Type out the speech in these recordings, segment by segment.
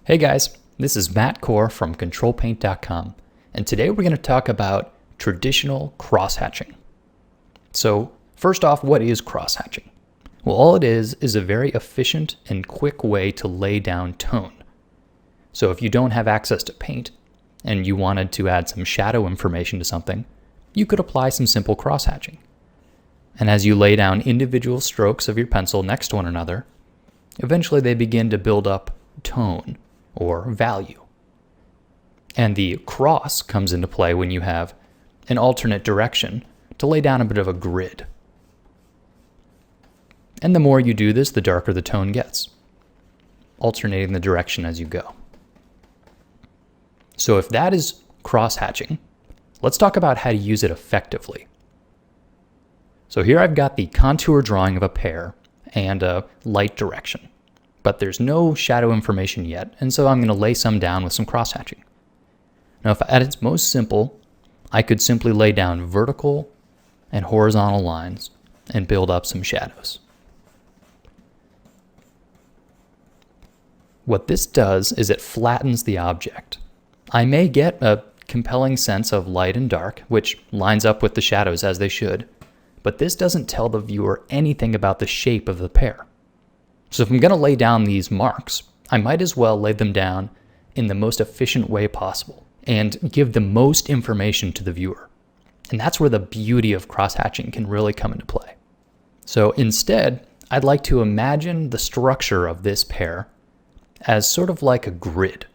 Hey guys, this is Matt Core from Ctrl+Paint.com, and today we're going to talk about traditional crosshatching. So first off, what is crosshatching? Well, all it is a very efficient and quick way to lay down tone. So if you don't have access to paint and you wanted to add some shadow information to something, you could apply some simple crosshatching. And as you lay down individual strokes of your pencil next to one another, eventually they begin to build up tone or value. And the cross comes into play when you have an alternate direction to lay down a bit of a grid. And the more you do this, the darker the tone gets, alternating the direction as you go. So if that is crosshatching, let's talk about how to use it effectively. So here I've got the contour drawing of a pear and a light direction, but there's no shadow information yet, and so I'm going to lay some down with some crosshatching. Now, if at its most simple, I could simply lay down vertical and horizontal lines and build up some shadows. What this does is it flattens the object. I may get a compelling sense of light and dark, which lines up with the shadows as they should, but this doesn't tell the viewer anything about the shape of the pear. So if I'm going to lay down these marks, I might as well lay them down in the most efficient way possible and give the most information to the viewer. And that's where the beauty of crosshatching can really come into play. So instead, I'd like to imagine the structure of this pear as sort of like a grid.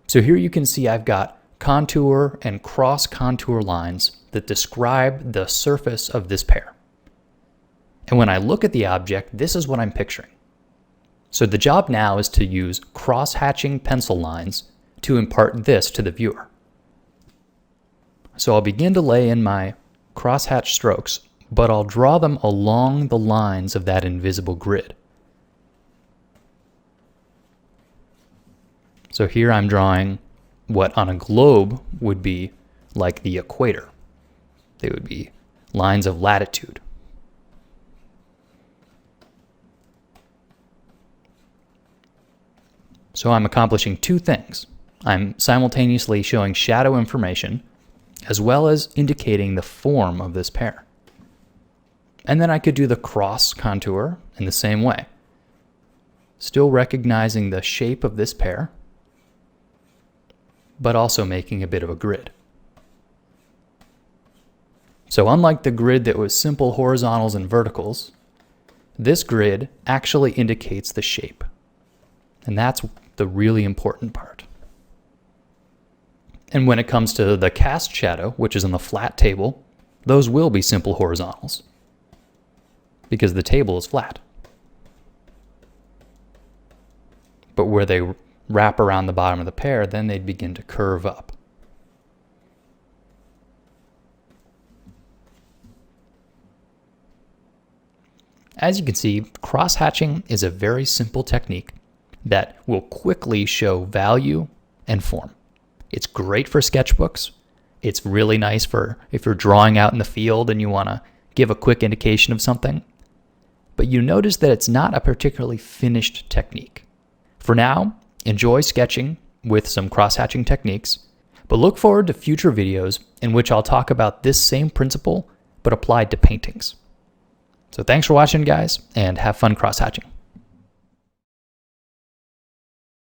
So here you can see I've got contour and cross contour lines that describe the surface of this pear. And when I look at the object, this is what I'm picturing. So the job now is to use cross-hatching pencil lines to impart this to the viewer. So I'll begin to lay in my cross-hatch strokes, but I'll draw them along the lines of that invisible grid. So here I'm drawing what on a globe would be like the equator. They would be lines of latitude. So I'm accomplishing two things. I'm simultaneously showing shadow information as well as indicating the form of this pear. And then I could do the cross contour in the same way, still recognizing the shape of this pear, but also making a bit of a grid. So unlike the grid that was simple horizontals and verticals, this grid actually indicates the shape. And that's the really important part. And when it comes to the cast shadow, which is in the flat table, those will be simple horizontals because the table is flat. But where they wrap around the bottom of the pear, then they'd begin to curve up. As you can see, cross-hatching is a very simple technique that will quickly show value and form. It's great for sketchbooks. It's really nice for if you're drawing out in the field and you want to give a quick indication of something. But you notice that it's not a particularly finished technique. For now, enjoy sketching with some cross-hatching techniques, but look forward to future videos in which I'll talk about this same principle but applied to paintings. So thanks for watching, guys, and have fun cross-hatching.